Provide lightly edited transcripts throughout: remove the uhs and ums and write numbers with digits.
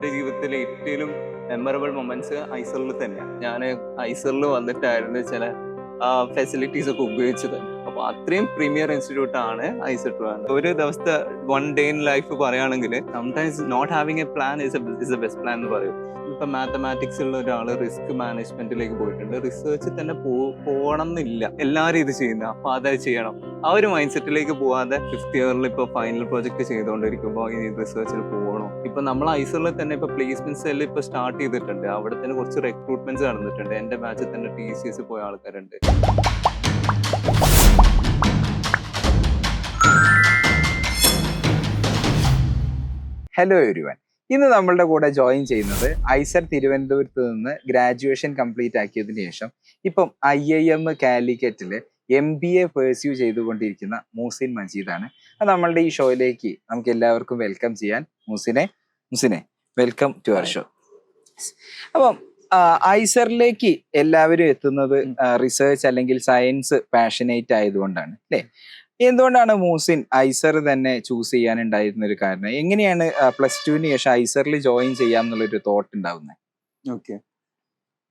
എൻ്റെ ജീവിതത്തിലെ ഏറ്റവും മെമ്മറബിൾ മൊമെന്റ്സ് ഐസറിൽ തന്നെയാണ്. ഞാൻ ഐസറിൽ വന്നിട്ടായിരുന്നു ചില ഫെസിലിറ്റീസ് ഒക്കെ ഉപയോഗിച്ചത്. അപ്പോൾ അത്രയും പ്രീമിയർ ഇൻസ്റ്റിറ്റ്യൂട്ട് ആണ് ഐസർ ട്രിവാൻഡ്രം. ഒരു ദിവസത്തെ വൺ ഡേ ഇൻ ലൈഫ് പറയുകയാണെങ്കിൽ sometimes not having a plan is a best plan എന്ന് പറയും. ഇപ്പൊ മാത്തമാറ്റിക്സ് ഉള്ള ഒരാൾ റിസ്ക് മാനേജ്മെന്റിലേക്ക് പോയിട്ടുണ്ട്. റിസർച്ച് തന്നെ പോകണം എന്നില്ല, എല്ലാവരും ഇത് ചെയ്യുന്ന, അപ്പൊ അത് ചെയ്യണം. ആ ഒരു മൈൻഡ് സെറ്റിലേക്ക് പോവാതെ ഫിഫ്ത് ഇയറിൽ ഇപ്പൊ ഫൈനൽ പ്രോജക്ട് ചെയ്തുകൊണ്ടിരിക്കുമ്പോൾ ഈ റിസർച്ചിൽ പോകണം. ഇപ്പൊ നമ്മൾ ഐസറിൽ തന്നെ ഇപ്പൊ പ്ലേസ്മെന്റ് സെല്ല് ഇപ്പൊ സ്റ്റാർട്ട് ചെയ്തിട്ടുണ്ട്. അവിടെ തന്നെ കുറച്ച് റിക്രൂട്ട്മെന്റ്സ് നടന്നിട്ടുണ്ട്. എന്റെ ബാച്ചിൽ തന്നെ TCS പോയ ആൾക്കാരുണ്ട്. Hello everyone. ഇന്ന് നമ്മളുടെ കൂടെ ജോയിൻ ചെയ്യുന്നത് ഐസർ തിരുവനന്തപുരത്ത് നിന്ന് ഗ്രാജുവേഷൻ കംപ്ലീറ്റ് ആക്കിയതിനു ശേഷം ഇപ്പം IIM കാലിക്കറ്റില് MBA പെർസ്യൂ ചെയ്തുകൊണ്ടിരിക്കുന്ന മൂസിൻ മജീദാണ്. അത് നമ്മളുടെ ഈ ഷോയിലേക്ക് നമുക്ക് എല്ലാവർക്കും വെൽക്കം ചെയ്യാൻ മുസിനെ വെൽക്കം ടു അവർ ഷോ. അപ്പം ഐസറിലേക്ക് എല്ലാവരും എത്തുന്നത് റിസർച്ച് അല്ലെങ്കിൽ സയൻസ് പാഷനേറ്റ് ആയതുകൊണ്ടാണ് അല്ലേ? എന്തുകൊണ്ടാണ് മൂസിൻ ഐസർ തന്നെ ചൂസ് ചെയ്യാനുണ്ടായിരുന്ന ഒരു കാരണം? എങ്ങനെയാണ് +2 ശേഷം ഐസറിൽ ജോയിൻ ചെയ്യാം എന്നുള്ളൊരു തോട്ട് ഉണ്ടാവുന്നത്? ഓക്കെ,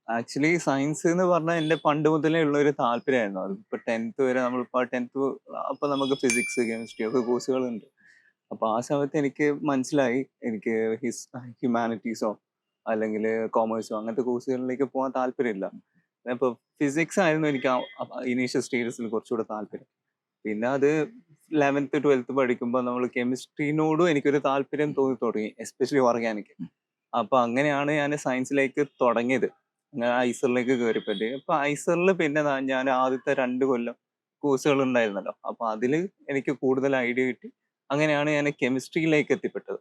ആക്ച്വലി സയൻസ് എന്ന് പറഞ്ഞാൽ എന്റെ പണ്ട് മുതലേ ഉള്ള ഒരു താല്പര്യമായിരുന്നു. അതിപ്പോ 10th വരെ നമ്മളിപ്പോ 10th അപ്പൊ നമുക്ക് ഫിസിക്സ് കെമിസ്ട്രി ഒക്കെ കോഴ്സുകളുണ്ട്. അപ്പൊ ആ സമയത്ത് എനിക്ക് മനസ്സിലായി എനിക്ക് ഹ്യൂമാനിറ്റീസോ അല്ലെങ്കിൽ കോമേഴ്സോ അങ്ങനത്തെ കോഴ്സുകളിലേക്ക് പോകാൻ താല്പര്യമില്ല. ഇപ്പൊ ഫിസിക്സ് ആയിരുന്നു എനിക്ക് ഇനീഷ്യൽ സ്റ്റേജസിൽ കുറച്ചുകൂടെ താല്പര്യം. പിന്നെ അത് 11th 12th പഠിക്കുമ്പോൾ നമ്മൾ കെമിസ്ട്രീനോടും എനിക്കൊരു താല്പര്യം തോന്നി തുടങ്ങി, എസ്പെഷ്യലി ഓർഗാനിക്. അപ്പൊ അങ്ങനെയാണ് ഞാൻ സയൻസിലേക്ക് തുടങ്ങിയത്. അങ്ങനെ ഐസറിലേക്ക് കയറിപ്പറ്റി. അപ്പൊ ഐസറിൽ പിന്നെ ഞാൻ ആദ്യത്തെ 2 കൊല്ലം കോഴ്സുകൾ ഉണ്ടായിരുന്നല്ലോ. അപ്പൊ അതില് എനിക്ക് കൂടുതൽ ഐഡിയ കിട്ടി. അങ്ങനെയാണ് ഞാൻ കെമിസ്ട്രിയിലേക്ക് എത്തിപ്പെട്ടത്.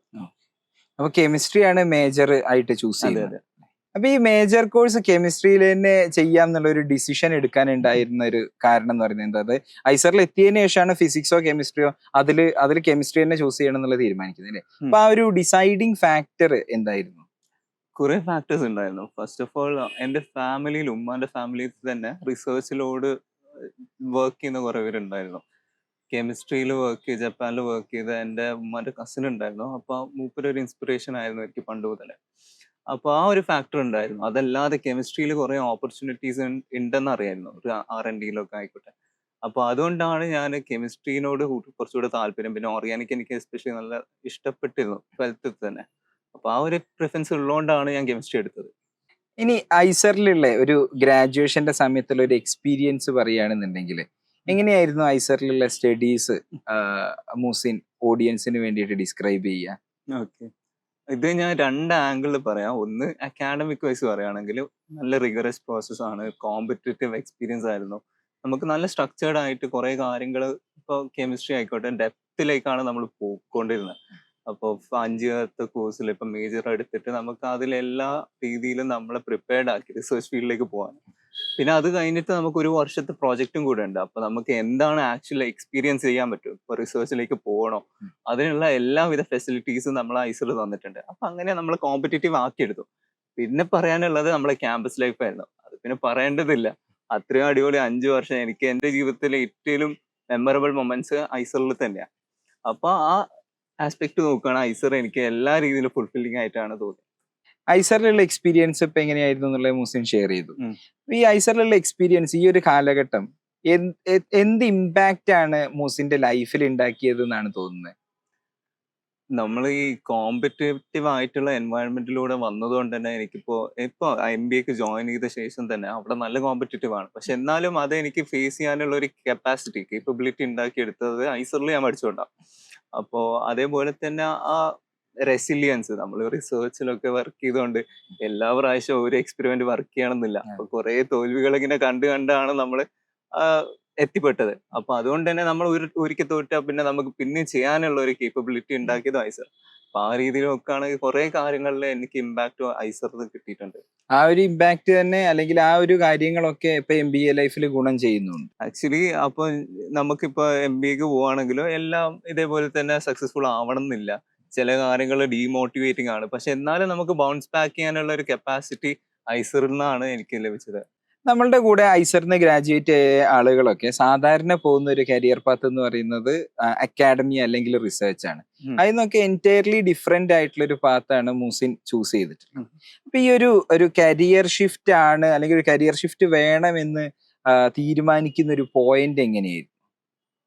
അപ്പൊ കെമിസ്ട്രിയാണ് മേജർ ആയിട്ട് ചൂസ് അതെ ചെയ്യുന്നത്. അതെ. അപ്പൊ ഈ മേജർ കോഴ്സ് കെമിസ്ട്രിയിൽ തന്നെ ചെയ്യാം എന്നുള്ള ഒരു ഡിസിഷൻ എടുക്കാനുണ്ടായിരുന്ന ഒരു കാരണം എന്ന് പറയുന്നത് അത് ഐസറിൽ എത്തിയതിനു ശേഷമാണ് ഫിസിക്സോ കെമിസ്ട്രിയോ അതിൽ കെമിസ്ട്രി തന്നെ ചൂസ് ചെയ്യണം എന്നുള്ള തീരുമാനിക്കുന്നത് അല്ലേ? അപ്പൊ ആ ഒരു ഡിസൈഡിങ് ഫാക്ടർ എന്തായിരുന്നു? കുറെ ഫാക്ടേഴ്സ് ഉണ്ടായിരുന്നു. ഫസ്റ്റ് ഓഫ് ഓൾ എന്റെ ഫാമിലിയിൽ, ഉമ്മാന്റെ ഫാമിലിയിൽ തന്നെ റിസർച്ചിലോട് വർക്ക് ചെയ്യുന്ന കുറെ പേരുണ്ടായിരുന്നു. കെമിസ്ട്രിയിൽ വർക്ക് ചെയ്ത് ജപ്പാനിൽ വർക്ക് ചെയ്ത എൻ്റെ ഉമ്മാന്റെ കസിൻ ഉണ്ടായിരുന്നു. അപ്പൊ മൂപ്പര് ഒരു ഇൻസ്പിറേഷൻ ആയിരുന്നു എനിക്ക് പണ്ട് മുതലേ. അപ്പൊ ആ ഒരു ഫാക്ടർ ഉണ്ടായിരുന്നു. അതല്ലാതെ കെമിസ്ട്രിയിൽ കുറെ ഓപ്പർച്യൂണിറ്റീസ് ഉണ്ടെന്ന് അറിയായിരുന്നു, ഒരു R&Dയിലൊക്കെ ആയിക്കോട്ടെ. അപ്പൊ അതുകൊണ്ടാണ് ഞാൻ കെമിസ്ട്രീനോട് കുറച്ചുകൂടെ താല്പര്യം. പിന്നെ ഓർഗാനിക് എനിക്ക് എസ്പെഷ്യലി നല്ല ഇഷ്ടപ്പെട്ടിരുന്നു 12th തന്നെ. അപ്പൊ ആ ഒരു പ്രിഫറൻസ് ഉള്ളതുകൊണ്ടാണ് ഞാൻ കെമിസ്ട്രി എടുത്തത്. ഇനി ഐസറിലുള്ള ഒരു ഗ്രാജുവേഷന്റെ സമയത്തുള്ള ഒരു എക്സ്പീരിയൻസ് പറയുകയാണെന്നുണ്ടെങ്കിൽ എങ്ങനെയായിരുന്നു ഐസറിലുള്ള സ്റ്റഡീസ് മൂസിൻ ഓഡിയൻസിന് വേണ്ടിയിട്ട് ഡിസ്ക്രൈബ് ചെയ്യുക? ഓക്കെ, ഇത് ഞാൻ 2 ആംഗിളിൽ പറയാം. ഒന്ന് അക്കാഡമിക് വൈസ് പറയുകയാണെങ്കിൽ നല്ല റിഗറസ് പ്രോസസ് ആണ്, കോമ്പറ്റേറ്റീവ് എക്സ്പീരിയൻസ് ആയിരുന്നു. നമുക്ക് നല്ല സ്ട്രക്ചേർഡ് ആയിട്ട് കുറെ കാര്യങ്ങൾ, ഇപ്പോൾ കെമിസ്ട്രി ആയിക്കോട്ടെ ഡെപ്തിലേക്കാണ് നമ്മൾ പോയിക്കൊണ്ടിരുന്നത്. അപ്പോൾ 5 വർഷത്തെ കോഴ്സിൽ ഇപ്പം മേജർ എടുത്തിട്ട് നമുക്ക് അതിലെല്ലാ രീതിയിലും നമ്മളെ പ്രിപ്പയർഡ് ആക്കി റിസർച്ച് ഫീൽഡിലേക്ക് പോകാൻ. പിന്നെ അത് കഴിഞ്ഞിട്ട് നമുക്ക് 1 വർഷത്തെ പ്രോജക്റ്റും കൂടെ ഉണ്ട്. അപ്പൊ നമുക്ക് എന്താണ് ആക്ച്വലി എക്സ്പീരിയൻസ് ചെയ്യാൻ പറ്റും, ഇപ്പൊ റിസർച്ചിലേക്ക് പോകണോ, അതിനുള്ള എല്ലാവിധ ഫെസിലിറ്റീസും നമ്മൾ ഐസറിൽ തന്നിട്ടുണ്ട്. അപ്പൊ അങ്ങനെ നമ്മൾ കോമ്പറ്റേറ്റീവ് ആക്കിയെടുത്തു. പിന്നെ പറയാനുള്ളത് നമ്മളെ ക്യാമ്പസ് ലൈഫ് ആയിരുന്നു. അത് പിന്നെ പറയേണ്ടതില്ല. അത്രയും അടിപൊളി 5 വർഷം. എനിക്ക് എന്റെ ജീവിതത്തിലെ ഏറ്റവും മെമ്മറബിൾ മൊമെന്റ്സ് ഐസറിൽ തന്നെയാണ്. അപ്പൊ ആ ആസ്പെക്ട് നോക്കുകയാണ്, ഐസർ എനിക്ക് എല്ലാ രീതിയിലും ഫുൾഫില്ലിംഗ് ആയിട്ടാണ് തോന്നിയത്. ഐസറിലുള്ള എക്സ്പീരിയൻസ് ഇപ്പൊ എങ്ങനെയായിരുന്നു എന്നുള്ളത് മൂസിൻ ഷെയർ ചെയ്തു. ഉം. ഈ ഐസറിലുള്ള എക്സ്പീരിയൻസ് ഈ ഒരു കാലഘട്ടം എന്ത് ഇമ്പാക്റ്റ് ആണ് മൂസിന്റെ ലൈഫിൽ ഉണ്ടാക്കിയത് എന്നാണ് തോന്നുന്നത്? നമ്മൾ ഈ കോമ്പറ്റേറ്റീവ് ആയിട്ടുള്ള എൻവയൺമെന്റിലൂടെ വന്നതുകൊണ്ട് തന്നെ ഇപ്പൊ MBAക്ക് ജോയിൻ ചെയ്ത ശേഷം തന്നെ അവിടെ നല്ല കോമ്പറ്റേറ്റീവ് ആണ്. പക്ഷെ എന്നാലും അത് എനിക്ക് ഫേസ് ചെയ്യാനുള്ള ഒരു കേപ്പബിലിറ്റി ഉണ്ടാക്കിയെടുത്തത് ഐസറിൽ ഞാൻ പഠിച്ചുകൊണ്ടാണ്. അപ്പോ അതേപോലെ തന്നെ ആ റെസിലിയൻസ്, നമ്മൾ റിസർച്ചിലൊക്കെ വർക്ക് ചെയ്തുകൊണ്ട് എല്ലാ പ്രാവശ്യവും ഒരു എക്സ്പെരിമെന്റ് വർക്ക് ചെയ്യണമെന്നില്ല. അപ്പൊ കുറെ തോൽവികൾ ഇങ്ങനെ കണ്ടാണ് നമ്മൾ എത്തിപ്പെട്ടത്. അപ്പൊ അതുകൊണ്ട് തന്നെ നമ്മൾ ഒരിക്കൽ തോറ്റാൽ പിന്നെ നമുക്ക് പിന്നെ ചെയ്യാനുള്ള ഒരു കേപ്പബിലിറ്റി ഉണ്ടാക്കിയത് ഐസർ. അപ്പൊ ആ രീതിയിൽ നോക്കുകയാണെങ്കിൽ കുറെ കാര്യങ്ങളിൽ എനിക്ക് ഇമ്പാക്ട് ഐസർ കിട്ടിയിട്ടുണ്ട്. ആ ഒരു ഇമ്പാക്ട് തന്നെ അല്ലെങ്കിൽ ആ ഒരു കാര്യങ്ങളൊക്കെ ഇപ്പൊ MBA ലൈഫിൽ ഗുണം ചെയ്യുന്നുണ്ട്. ആക്ച്വലി അപ്പൊ നമുക്കിപ്പോ MBAക്ക് പോവാണെങ്കിലോ എല്ലാം ഇതേപോലെ തന്നെ സക്സസ്ഫുൾ ആവണം എന്നില്ല. ചില കാര്യങ്ങൾ ഡീമോട്ടിവേറ്റിംഗ് ആണ്. പക്ഷെ എന്നാലും നമുക്ക് ബൗൺസ് ബാക്ക് ചെയ്യാനുള്ള ഒരു കപ്പാസിറ്റി ഐസറിൽ നിന്നാണ് എനിക്ക് ലഭിച്ചത്. നമ്മളുടെ കൂടെ ഐസറിന് ഗ്രാജുവേറ്റ് ആയ ആളുകളൊക്കെ സാധാരണ പോകുന്ന ഒരു കരിയർ പാത്ത് എന്ന് പറയുന്നത് അക്കാഡമി അല്ലെങ്കിൽ റിസർച്ച് ആണ്. ഉം. അതിൽ നിന്നൊക്കെ എൻറ്റയർലി ഡിഫറെന്റ് ആയിട്ടുള്ള ഒരു പാത്താണ് മൂസിൻ ചൂസ് ചെയ്തിട്ടുള്ളത്. ഉം. അപ്പൊ ഈ ഒരു കരിയർ ഷിഫ്റ്റ് ആണ് അല്ലെങ്കിൽ ഒരു കരിയർ ഷിഫ്റ്റ് വേണമെന്ന് തീരുമാനിക്കുന്ന ഒരു പോയിന്റ് എങ്ങനെയായിരുന്നു?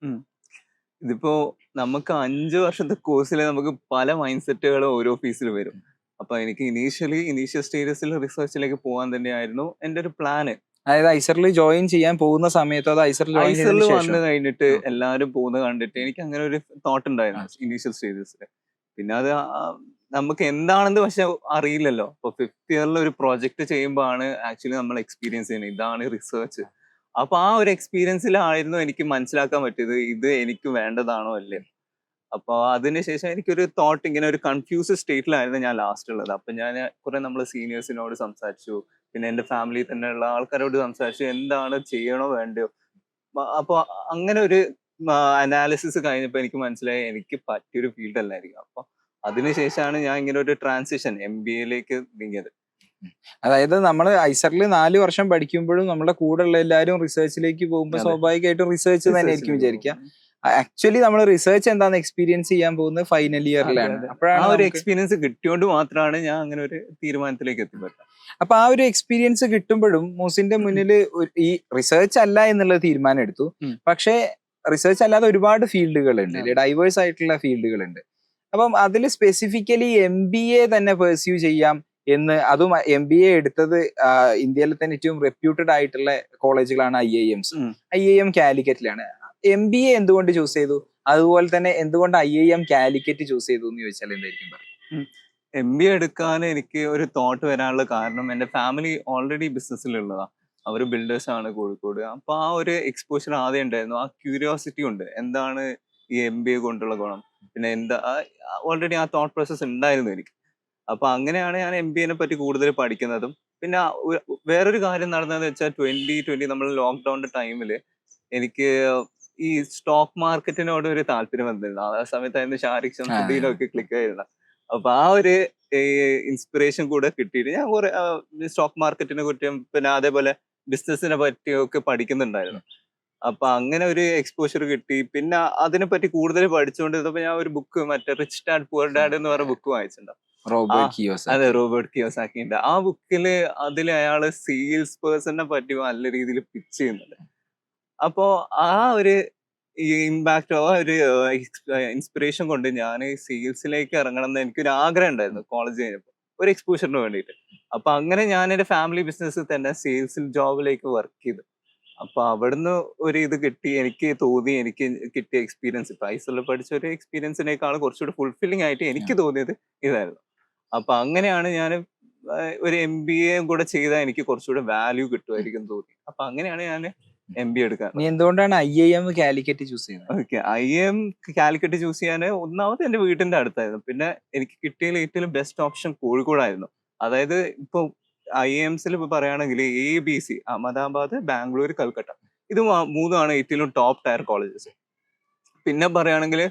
ഉം. ഇതിപ്പോ നമുക്ക് 5 വർഷത്തെ കോഴ്സിൽ നമുക്ക് പല മൈൻഡ് സെറ്റുകളും ഓരോ ഫീസിൽ വരും. അപ്പൊ എനിക്ക് ഇനീഷ്യൽ സ്റ്റേജസിൽ റിസർച്ചിലേക്ക് പോകാൻ തന്നെയായിരുന്നു എന്റെ ഒരു പ്ലാന്. അതായത് ഐസറിൽ ജോയിൻ ചെയ്യാൻ പോകുന്ന സമയത്തോ അത് ഐസറിൽ ജോയിൻ ഐസറിൽ ചെയ്തതിനു വന്നു ശേഷം? കഴിഞ്ഞിട്ട് Okay. എല്ലാരും പോകുന്നത് കണ്ടിട്ട് എനിക്ക് അങ്ങനെ ഒരു തോട്ട് ഉണ്ടായിരുന്നു ഇനീഷ്യൽ സ്റ്റേജസിൽ. പിന്നെ അത് നമുക്ക് എന്താണെന്ന് പക്ഷെ അറിയില്ലല്ലോ. അപ്പൊ 5th ഇയറിൽ ഒരു പ്രൊജക്ട് ചെയ്യുമ്പോഴാണ് ആക്ച്വലി നമ്മൾ എക്സ്പീരിയൻസ് ചെയ്യുന്നത് ഇതാണ് റിസർച്ച്. അപ്പൊ ആ ഒരു എക്സ്പീരിയൻസിലായിരുന്നു എനിക്ക് മനസ്സിലാക്കാൻ പറ്റിയത് ഇത് എനിക്ക് വേണ്ടതാണോ അല്ലേ. അപ്പൊ അതിനുശേഷം എനിക്കൊരു തോട്ട് ഇങ്ങനെ ഒരു കൺഫ്യൂസ്ഡ് സ്റ്റേറ്റിലായിരുന്നു ഞാൻ ലാസ്റ്റ് ഉള്ളത്. അപ്പൊ ഞാൻ കുറെ നമ്മളെ സീനിയേഴ്സിനോട് സംസാരിച്ചു, പിന്നെ എന്റെ ഫാമിലി തന്നെയുള്ള ആൾക്കാരോട് സംസാരിച്ചു എന്താണ് ചെയ്യണോ വേണ്ടയോ. അപ്പൊ അങ്ങനെ ഒരു അനാലിസിസ് കഴിഞ്ഞപ്പോ എനിക്ക് മനസ്സിലായി എനിക്ക് പറ്റിയൊരു ഫീൽഡ് അല്ലായിരിക്കും. അപ്പൊ അതിനുശേഷമാണ് ഞാൻ ഇങ്ങനെ ഒരു ട്രാൻസിഷൻ MBA നീങ്ങിയത്. അതായത് നമ്മൾ ഐസറിൽ 4 വർഷം പഠിക്കുമ്പോഴും നമ്മുടെ കൂടെ ഉള്ള എല്ലാവരും റിസർച്ചിലേക്ക് പോകുമ്പോൾ അതെ. സ്വാഭാവികമായിട്ടും റിസർച്ച് തന്നെയായിരിക്കും വിചാരിക്കുക. ആക്ച്വലി നമ്മൾ റിസർച്ച് എന്താന്ന് എക്സ്പീരിയൻസ് ചെയ്യാൻ പോകുന്നത് ഫൈനൽ ഇയറിലാണ്. ആ അപ്പോഴാണ് ഒരു നമുക്ക് എക്സ്പീരിയൻസ് കിട്ടിയോണ്ട് മാത്രമാണ് ഞാൻ അങ്ങനെ ഒരു തീരുമാനത്തിലേക്ക് എത്തിപ്പെട്ടത്. അപ്പൊ ആ ഒരു എക്സ്പീരിയൻസ് കിട്ടുമ്പോഴും മൂസിന്റെ മുന്നിൽ ഈ റിസർച്ച് അല്ല എന്നുള്ള തീരുമാനം എടുത്തു. ഉം. പക്ഷേ റിസർച്ച് അല്ലാതെ ഒരുപാട് ഫീൽഡുകൾ ഉണ്ട്, അതെ. ഡൈവേഴ്സ് ആയിട്ടുള്ള ഫീൽഡുകൾ ഉണ്ട്. അപ്പം അതിൽ സ്പെസിഫിക്കലി MBA തന്നെ പെർസ്യൂ ചെയ്യാം എന്ന്, അതും MBA എടുത്തത് ഇന്ത്യയിലെ തന്നെ ഏറ്റവും റെപ്യൂട്ടഡ് ആയിട്ടുള്ള കോളേജുകളാണ് IIMs. ഉം. IIM കാലിക്കറ്റിലാണ്. MBA എന്തുകൊണ്ട് ചൂസ് ചെയ്തു? അതുപോലെ തന്നെ എന്തുകൊണ്ട് IIM കാലിക്കറ്റ് ചൂസ് ചെയ്തു എന്ന് ചോദിച്ചാൽ എന്തായിരിക്കും പറയുക? MBA എടുക്കാൻ എനിക്ക് ഒരു തോട്ട് വരാനുള്ള കാരണം എന്റെ ഫാമിലി ഓൾറെഡി ബിസിനസ്സിലുള്ളതാ. അവര് ബിൽഡേഴ്സ് ആണ് കോഴിക്കോട്. അപ്പൊ ആ ഒരു എക്സ്പോഷർ ആദ്യം ഉണ്ടായിരുന്നു. ആ ക്യൂരിയോസിറ്റി ഉണ്ട് എന്താണ് ഈ MBA കൊണ്ടുള്ള ഗുണം, പിന്നെ എന്താ ഓൾറെഡി ആ തോട്ട് പ്രോസസ് ഉണ്ടായിരുന്നു എനിക്ക്. അപ്പൊ അങ്ങനെയാണ് ഞാൻ MBA പറ്റി കൂടുതൽ പഠിക്കുന്നതും. പിന്നെ വേറൊരു കാര്യം നടന്നതെന്ന് വെച്ചാൽ 2020 നമ്മൾ ലോക്ക്ഡൌണിന്റെ ടൈമില് എനിക്ക് ഈ സ്റ്റോക്ക് മാർക്കറ്റിനോട് ഒരു താല്പര്യം വന്നിരുന്നു. ആ സമയത്തായിരുന്നു ഷാരിഖ് ഷംസുദ്ദീനൊക്കെ ക്ലിക്ക് ആയിരുന്നത്. അപ്പൊ ആ ഒരു ഇൻസ്പിറേഷൻ കൂടെ കിട്ടിയിട്ട് ഞാൻ കുറെ സ്റ്റോക്ക് മാർക്കറ്റിനെ കുറിച്ചും പിന്നെ അതേപോലെ ബിസിനസിനെ പറ്റിയൊക്കെ പഠിക്കുന്നുണ്ടായിരുന്നു. അപ്പൊ അങ്ങനെ ഒരു എക്സ്പോഷർ കിട്ടി. പിന്നെ അതിനെപ്പറ്റി കൂടുതൽ പഠിച്ചുകൊണ്ടിരുന്നപ്പോ ഞാൻ ഒരു ബുക്ക് മറ്റേ റിച്ച് ഡാഡ് പുവർ ഡാഡ് എന്ന് പറഞ്ഞ ബുക്ക് വായിച്ചിട്ടുണ്ടാവും. Robert Kiyosaki. അതെ, റോബർട്ട് കിയോസാക്കിന്റെ ആ ബുക്കില് അതിൽ അയാള് സെയിൽസ് പേഴ്സണിനെ പറ്റി നല്ല രീതിയിൽ പിച്ച് ചെയ്യുന്നുണ്ട്. അപ്പോ ആ ഒരു ഇമ്പാക്ട് ആ ഒരു ഇൻസ്പിറേഷൻ കൊണ്ട് ഞാൻ സെയിൽസിലേക്ക് ഇറങ്ങണം എന്ന് എനിക്കൊരു ആഗ്രഹം ഉണ്ടായിരുന്നു കോളേജ് കഴിഞ്ഞപ്പോൾ ഒരു എക്സ്പോഷറിന് വേണ്ടിയിട്ട്. അപ്പൊ അങ്ങനെ ഞാൻ എന്റെ ഫാമിലി ബിസിനസ്സിൽ തന്നെ സെയിൽസിൽ ജോബിലേക്ക് വർക്ക് ചെയ്തു. അപ്പൊ അവിടുന്ന് ഒരു ഇത് കിട്ടി. എനിക്ക് തോന്നി എനിക്ക് കിട്ടിയ എക്സ്പീരിയൻസ് ഇപ്പൊ ഐസറിൽ പഠിച്ച ഒരു എക്സ്പീരിയൻസിനേക്കാൾ കുറച്ചുകൂടി ഫുൾഫില്ലിംഗ് ആയിട്ട് എനിക്ക് തോന്നിയത് ഇതായിരുന്നു. അപ്പൊ അങ്ങനെയാണ് ഞാൻ ഒരു MBA കൂടെ ചെയ്താൽ എനിക്ക് കുറച്ചുകൂടെ വാല്യൂ കിട്ടുമായിരിക്കും തോന്നി. അപ്പൊ അങ്ങനെയാണ് ഞാൻ MBA എടുക്കാൻ. നീ എന്തുകൊണ്ടാണ് IIM കാലിക്കറ്റ് ചൂസ് ചെയ്യുന്നത്? ഓക്കെ, IIM കാലിക്കറ്റ് ചൂസ് ചെയ്യാൻ ഒന്നാമത് എന്റെ വീടിന്റെ അടുത്തായിരുന്നു. പിന്നെ എനിക്ക് കിട്ടിയതിൽ ഏറ്റവും ബെസ്റ്റ് ഓപ്ഷൻ കോഴിക്കോടായിരുന്നു. അതായത് ഇപ്പൊ IIMസിൽ പറയുകയാണെങ്കിൽ ABC അഹമ്മദാബാദ്, ബാംഗ്ലൂർ, കൽക്കട്ട ഇത് മൂന്നുമാണ് ഏറ്റവും ടോപ്പ് ടയർ കോളേജസ്. പിന്നെ പറയുകയാണെങ്കിൽ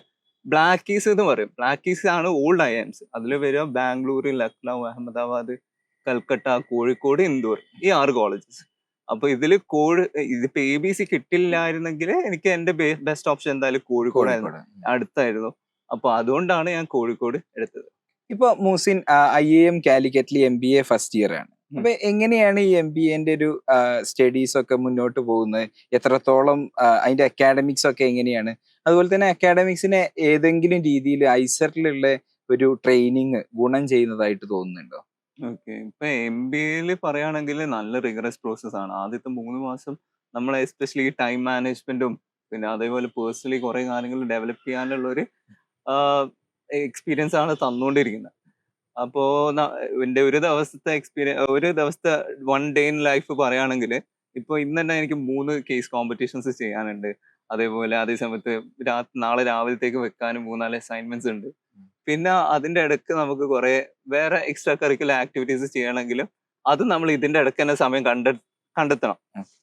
ബ്ലാക്കീസ് എന്ന് പറയും. ബ്ലാക്കീസ് ആണ് ഓൾഡ് IIMs. അതിൽ വരിക ബാംഗ്ലൂർ, ലക്നൗ, അഹമ്മദാബാദ്, കൽക്കട്ട, കോഴിക്കോട്, ഇന്ദോർ ഈ 6 കോളേജസ്. അപ്പൊ ഇതില് ഇതിപ്പോ ABC കിട്ടില്ലായിരുന്നെങ്കിൽ എനിക്ക് എന്റെ ബെസ്റ്റ് ഓപ്ഷൻ എന്തായാലും കോഴിക്കോടായിരുന്നു, അടുത്തായിരുന്നു. അപ്പൊ അതുകൊണ്ടാണ് ഞാൻ കോഴിക്കോട് എടുത്തത്. ഇപ്പൊ മൂസിൻ IIM കാലിക്കറ്റിൽ MBA ഫസ്റ്റ് ഇയർ ആണ്. അപ്പൊ എങ്ങനെയാണ് ഈ MBAന്റെ ഒരു സ്റ്റഡീസ് ഒക്കെ മുന്നോട്ട് പോകുന്നത്? എത്രത്തോളം അതിന്റെ അക്കാഡമിക്സ് ഒക്കെ എങ്ങനെയാണ്? അതുപോലെ തന്നെ അക്കാഡമിക്സിനെ ഏതെങ്കിലും രീതിയിൽ ഐസറിലുള്ള ഒരു ട്രെയിനിങ് ഗുണം ചെയ്യുന്നതായിട്ട് തോന്നുന്നുണ്ടോ? ഓക്കെ, ഇപ്പൊ MBA പറയുകയാണെങ്കിൽ നല്ല റിഗറസ് പ്രോസസ് ആണ്. ആദ്യത്തെ 3 മാസം നമ്മളെ എസ്പെഷ്യലി ടൈം മാനേജ്മെന്റും പിന്നെ അതേപോലെ പേഴ്സണലി കുറെ കാര്യങ്ങൾ ഡെവലപ്പ് ചെയ്യാനുള്ള ഒരു എക്സ്പീരിയൻസ് ആണ് തന്നുകൊണ്ടിരിക്കുന്നത്. അപ്പോ എന്റെ ഒരു ദിവസത്തെ 1 ഡേ ഇൻ ലൈഫ് പറയുകയാണെങ്കിൽ ഇപ്പൊ ഇന്ന് തന്നെ എനിക്ക് 3 കേസ് കോമ്പറ്റീഷൻസ് ചെയ്യാനുണ്ട്. അതേപോലെ അതേ സമയത്ത് നാളെ രാവിലത്തേക്ക് വെക്കാനും 3-4 അസൈൻമെന്റ്സ് ഉണ്ട്. പിന്നെ അതിന്റെ ഇടയ്ക്ക് നമുക്ക് കുറെ വേറെ എക്സ്ട്രാ കരിക്കുലർ ആക്ടിവിറ്റീസ് ചെയ്യണമെങ്കിലും അത് നമ്മൾ ഇതിന്റെ ഇടയ്ക്ക് തന്നെ സമയം കണ്ടെത്തണം.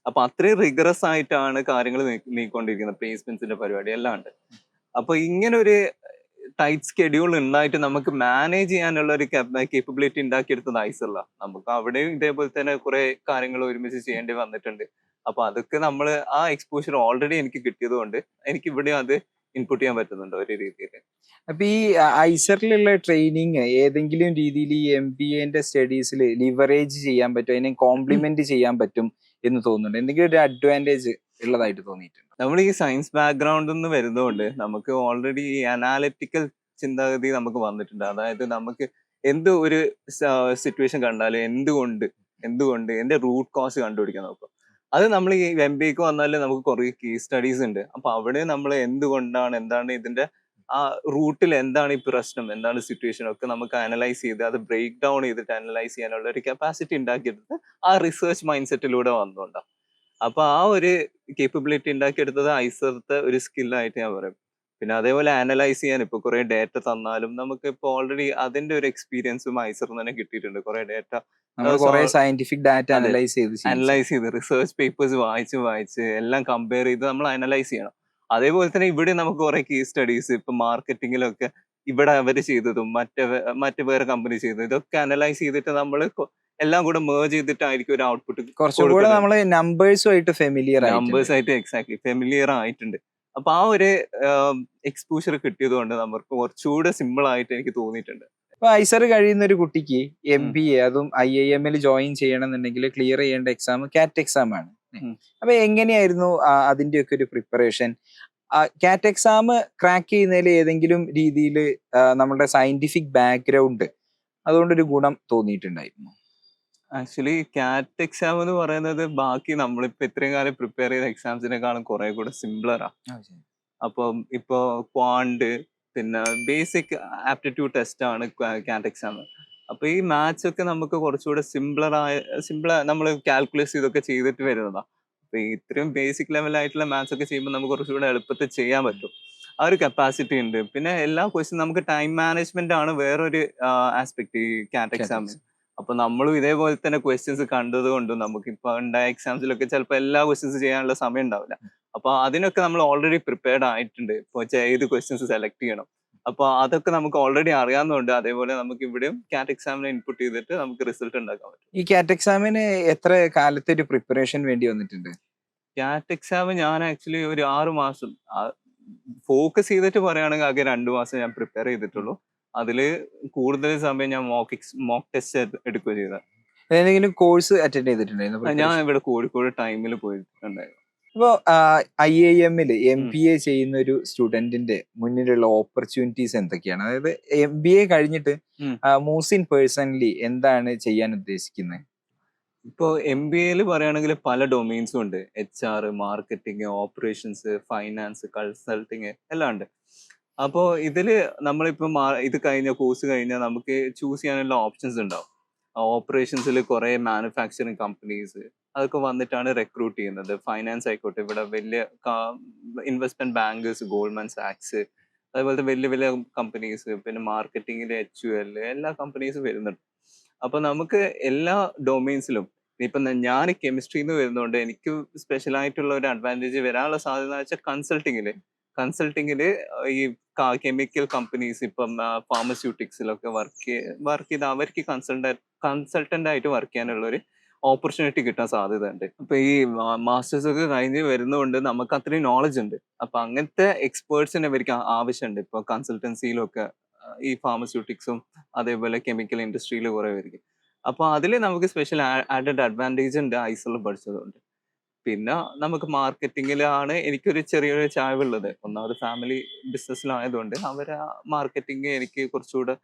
അപ്പൊ അത്രയും റിഗറസ് ആയിട്ടാണ് കാര്യങ്ങൾ നീക്കൊണ്ടിരിക്കുന്നത്. പ്ലേസ്മെന്റ്സിന്റെ പരിപാടി എല്ലാം ഉണ്ട്. അപ്പൊ ഇങ്ങനെ ഒരു ടൈറ്റ് സ്കെഡ്യൂൾ ഉണ്ടായിട്ട് നമുക്ക് മാനേജ് ചെയ്യാനുള്ള ഒരു കേപ്പബിലിറ്റി ഉണ്ടാക്കിയെടുത്തത് ഐസല്ല. നമുക്ക് അവിടെയും ഇതേപോലെ തന്നെ കുറെ കാര്യങ്ങൾ ഒരുമിച്ച് ചെയ്യേണ്ടി വന്നിട്ടുണ്ട്. അപ്പൊ അതൊക്കെ നമ്മൾ ആ എക്സ്പോഷർ ഓൾറെഡി എനിക്ക് കിട്ടിയത് കൊണ്ട് എനിക്ക് ഇവിടെ അത് ഇൻപുട്ട് ചെയ്യാൻ പറ്റുന്നുണ്ട് ഒരു രീതിയിൽ. അപ്പൊ ഈ ഐസറിലുള്ള ട്രെയിനിങ് ഏതെങ്കിലും രീതിയിൽ ഈ MBA സ്റ്റഡീസിൽ ലിവറേജ് ചെയ്യാൻ പറ്റും, അതിനെ കോംപ്ലിമെന്റ് ചെയ്യാൻ പറ്റും എന്ന് തോന്നുന്നുണ്ട്? എന്തെങ്കിലും ഒരു അഡ്വാൻറ്റേജ് ഉള്ളതായിട്ട് തോന്നിയിട്ടുണ്ട്? നമ്മൾ ഈ സയൻസ് ബാക്ക്ഗ്രൗണ്ടിൽ നിന്ന് വരുന്നതുകൊണ്ട് നമുക്ക് ഓൾറെഡി ഈ അനാലിറ്റിക്കൽ ചിന്താഗതി നമുക്ക് വന്നിട്ടുണ്ട്. അതായത് നമുക്ക് എന്ത് ഒരു സിറ്റുവേഷൻ കണ്ടാലും എന്തുകൊണ്ട് എന്റെ റൂട്ട് കോസ് കണ്ടുപിടിക്കാൻ നോക്കും. അത് നമ്മൾ ഈ MBAക്ക് വന്നാൽ നമുക്ക് കുറെ കേസ് സ്റ്റഡീസ് ഉണ്ട്. അപ്പൊ അവിടെ നമ്മൾ എന്താണ് ഇതിന്റെ ആ റൂട്ടിൽ എന്താണ് ഈ പ്രശ്നം, എന്താണ് സിറ്റുവേഷൻ ഒക്കെ നമുക്ക് അനലൈസ് ചെയ്ത് അത് ബ്രേക്ക് ഡൗൺ ചെയ്തിട്ട് അനലൈസ് ചെയ്യാനുള്ള ഒരു കപ്പാസിറ്റി ഉണ്ടാക്കിയെടുത്ത് ആ റിസർച്ച് മൈൻഡ് സെറ്റിലൂടെ വന്നുകൊണ്ടാണ്. അപ്പൊ ആ ഒരു കേപ്പബിലിറ്റി ഉണ്ടാക്കിയെടുത്തത് ഐസർത്തെ ഒരു സ്കില്ലായിട്ട് ഞാൻ പറയും. പിന്നെ അതേപോലെ അനലൈസ് ചെയ്യാൻ ഇപ്പൊ കുറെ ഡേറ്റ തന്നാലും നമുക്ക് ഇപ്പൊ ഓൾറെഡി അതിന്റെ ഒരു എക്സ്പീരിയൻസും ഐസറിൽ തന്നെ കിട്ടിയിട്ടുണ്ട്. കുറെ ഡേറ്റ നമ്മൾ കുറെ സയന്റിഫിക് ഡാറ്റ അതെ അനലൈസ് ചെയ്ത് അനലൈസ് ചെയ്ത് റിസർച്ച് പേപ്പേഴ്സ് വായിച്ച് എല്ലാം കമ്പയർ ചെയ്ത് നമ്മൾ അനലൈസ് ചെയ്യണം. അതേപോലെ തന്നെ ഇവിടെ നമുക്ക് കുറെ കേസ് സ്റ്റഡീസ് ഇപ്പൊ മാർക്കറ്റിങ്ങിലൊക്കെ ഇവിടെ അവർ ചെയ്തതും മറ്റേ വേറെ കമ്പനി ചെയ്തതും ഇതൊക്കെ അനലൈസ് ചെയ്തിട്ട് നമ്മൾ എല്ലാം കൂടെ മേർജ് ചെയ്തിട്ടായിരിക്കും ഒരു ഔട്ട്പുട്ട് കുറച്ചും കൂടെ കൊടുക്കുന്നത്. നമ്മൾ നമ്പേഴ്സുമായിട്ട് ഫെമിലിയർ ആയിട്ടുണ്ട്. നമ്പേഴ്സ് ആയിട്ട് എക്സാക്ട്ലി ഫെമിലിയർ ആയിട്ടുണ്ട്. അപ്പൊ ആ ഒരു എക്സ്പോഷർ കിട്ടിയത് കൊണ്ട് നമുക്ക് കുറച്ചുകൂടെ സിമ്പിൾ ആയിട്ട് എനിക്ക് തോന്നിയിട്ടുണ്ട്. ഇപ്പൊ ഐസർ കഴിയുന്ന ഒരു കുട്ടിക്ക് MBA അതും IIM ജോയിൻ ചെയ്യണമെന്നുണ്ടെങ്കിൽ ക്ലിയർ ചെയ്യേണ്ട എക്സാം കാറ്റ് എക്സാം ആണ്. ഉം. അപ്പൊ എങ്ങനെയായിരുന്നു അതിന്റെയൊക്കെ ഒരു പ്രിപ്പറേഷൻ? കാറ്റ് എക്സാം ക്രാക്ക് ചെയ്യുന്നതിൽ ഏതെങ്കിലും രീതിയിൽ നമ്മുടെ സയന്റിഫിക് ബാക്ക്ഗ്രൗണ്ട് അതുകൊണ്ടൊരു ഗുണം തോന്നിയിട്ടുണ്ടായിരുന്നു? ആക്ച്വലി കാറ്റ് എക്സാം എന്ന് പറയുന്നത് ബാക്കി നമ്മളിപ്പോ ഇത്രയും കാലം പ്രിപ്പയർ ചെയ്ത എക്സാംസിനെക്കാളും കുറെ കൂടെ സിംപ്ലറാ. അപ്പം ഇപ്പോ ക്വാണ്ട് പിന്നെ ബേസിക് ആപ്റ്റിറ്റ്യൂഡ് ടെസ്റ്റ് ആണ് കാറ്റ് എക്സാം. അപ്പൊ ഈ മാത്സ് ഒക്കെ നമുക്ക് കുറച്ചുകൂടെ സിമ്പിൾ നമ്മൾ കാൽക്കുലേറ്റ് ചെയ്തൊക്കെ ചെയ്തിട്ട് വരുന്നതാ. അപ്പൊ ഈ ഇത്രയും ബേസിക് ലെവലായിട്ടുള്ള മാത്സ് ഒക്കെ ചെയ്യുമ്പോൾ നമുക്ക് കുറച്ചുകൂടെ എളുപ്പത്തിൽ ചെയ്യാൻ പറ്റും. ആ ഒരു കപ്പാസിറ്റി ഉണ്ട്. പിന്നെ എല്ലാ ക്വസ്റ്റ്യൻ നമുക്ക് ടൈം മാനേജ്മെന്റ് ആണ് വേറൊരു ആസ്പെക്ട് ഈ കാറ്റ് എക്സാമിന്. അപ്പൊ നമ്മളും ഇതേപോലെ തന്നെ ക്വസ്റ്റ്യൻസ് കണ്ടത് കൊണ്ടും നമുക്ക് ഇപ്പൊ ഉണ്ടായ എക്സാംസിലൊക്കെ ചിലപ്പോൾ എല്ലാ ക്വസ്റ്റ്യൻസ് ചെയ്യാനുള്ള സമയം ഉണ്ടാവില്ല. അപ്പൊ അതിനൊക്കെ നമ്മൾ ഓൾറെഡി പ്രിപ്പയർഡ് ആയിട്ടുണ്ട്. ഇപ്പൊ ഏത് ക്വസ്റ്റ്യൻസ് സെലക്ട് ചെയ്യണം, അപ്പൊ അതൊക്കെ നമുക്ക് ഓൾറെഡി അറിയാവുന്നതുകൊണ്ട് അതേപോലെ നമുക്ക് ഇവിടെയും കാറ്റ് എക്സാമിന് ഇൻപുട്ട് ചെയ്തിട്ട് നമുക്ക് റിസൾട്ട് ഉണ്ടാക്കാൻ പറ്റും. ഈ കാറ്റ് എക്സാമിന് എത്ര കാലത്തെ ഒരു പ്രിപ്പറേഷൻ വേണ്ടി വന്നിട്ടുണ്ട്? കാറ്റ് എക്സാം ഞാൻ ആക്ച്വലി ഒരു 6 മാസം ഫോക്കസ് ചെയ്തിട്ട് പറയുകയാണെങ്കിൽ ആകെ 2 മാസം ഞാൻ പ്രിപ്പയർ ചെയ്തിട്ടുള്ളൂ. അതില് കൂടുതൽ സമയം ഞാൻ മോക്ക് ടെസ്റ്റ് എടുക്കുക ചെയ്തത്. ഏതെങ്കിലും കോഴ്സ് അറ്റൻഡ് ചെയ്തിട്ടുണ്ടായിരുന്നു? ഞാൻ ഇവിടെ കോഴിക്കോട് ടൈമിൽ പോയിട്ടുണ്ടായിരുന്നു. ഇപ്പോ IIM MBA ചെയ്യുന്ന ഒരു സ്റ്റുഡന്റിന്റെ മുന്നിലുള്ള ഓപ്പർച്യൂണിറ്റീസ് എന്തൊക്കെയാണ്? അതായത് MBA കഴിഞ്ഞിട്ട് മൂസിൻ പേഴ്സണലി എന്താണ് ചെയ്യാൻ ഉദ്ദേശിക്കുന്നത്? ഇപ്പോൾ MBA പറയുകയാണെങ്കിൽ പല ഡൊമെയിൻസും ഉണ്ട്. HR, marketing, operations, finance, consulting എല്ലാം ഉണ്ട്. അപ്പോൾ ഇതില് നമ്മളിപ്പോൾ ഇത് കഴിഞ്ഞ കോഴ്സ് കഴിഞ്ഞാൽ നമുക്ക് ചൂസ് ചെയ്യാനുള്ള ഓപ്ഷൻസ് ഉണ്ടാവും. ഓപ്പറേഷൻസിൽ കുറെ മാനുഫാക്ചറിങ് കമ്പനീസ് അതൊക്കെ വന്നിട്ടാണ് റിക്രൂട്ട് ചെയ്യുന്നത്. ഫൈനാൻസ് ആയിക്കോട്ടെ, ഇവിടെ വലിയ ഇൻവെസ്റ്റ്മെന്റ് ബാങ്കേഴ്സ്, ഗോൾഡ്മാൻ സാക്സ്, അതുപോലത്തെ വലിയ വലിയ കമ്പനീസ്, പിന്നെ മാർക്കറ്റിംഗിൽ HUL എല്ലാ കമ്പനീസും വരുന്നുണ്ട്. അപ്പൊ നമുക്ക് എല്ലാ ഡൊമെയിൻസിലും ഇപ്പൊ ഞാൻ കെമിസ്ട്രിന്ന് വരുന്നതുകൊണ്ട് എനിക്ക് സ്പെഷ്യൽ ആയിട്ടുള്ള ഒരു അഡ്വാൻറ്റേജ് വരാനുള്ള സാധ്യത എന്ന് വെച്ചാൽ കൺസൾട്ടിങ്ങില് ഈ കെമിക്കൽ കമ്പനീസ് ഇപ്പം ഫാർമസ്യൂട്ടിക്സിലൊക്കെ വർക്ക് ചെയ്ത് അവർക്ക് കൺസൾട്ടന്റ് ആയിട്ട് വർക്ക് ചെയ്യാനുള്ള ഒരു ഓപ്പർച്യൂണിറ്റി കിട്ടാൻ സാധ്യത ഉണ്ട്. അപ്പൊ ഈ മാസ്റ്റേഴ്സ് ഒക്കെ കഴിഞ്ഞ് വരുന്നതുകൊണ്ട് നമുക്ക് അത്രയും നോളജ് ഉണ്ട്. അപ്പൊ അങ്ങനത്തെ എക്സ്പേർട്സിനെ ഇവർക്ക് ആവശ്യമുണ്ട്. ഇപ്പൊ കൺസൾട്ടൻസിയിലൊക്കെ ഈ ഫാർമസ്യൂട്ടിക്സും അതേപോലെ കെമിക്കൽ ഇൻഡസ്ട്രിയിൽ കുറെ പേർക്ക്. അപ്പൊ അതിൽ നമുക്ക് സ്പെഷ്യൽ ആഡഡ് അഡ്വാൻറ്റേജ് ഉണ്ട് ഐസറിൽ പഠിച്ചതുകൊണ്ട്. പിന്നെ നമുക്ക് മാർക്കറ്റിംഗിലാണ് എനിക്കൊരു ചെറിയൊരു ചായ്വുള്ളത്. ഒന്നാമത് ഫാമിലി ബിസിനസ്സിലായതുകൊണ്ട് അവരെ മാർക്കറ്റിംഗ് എനിക്ക് കുറച്ചുകൂടെ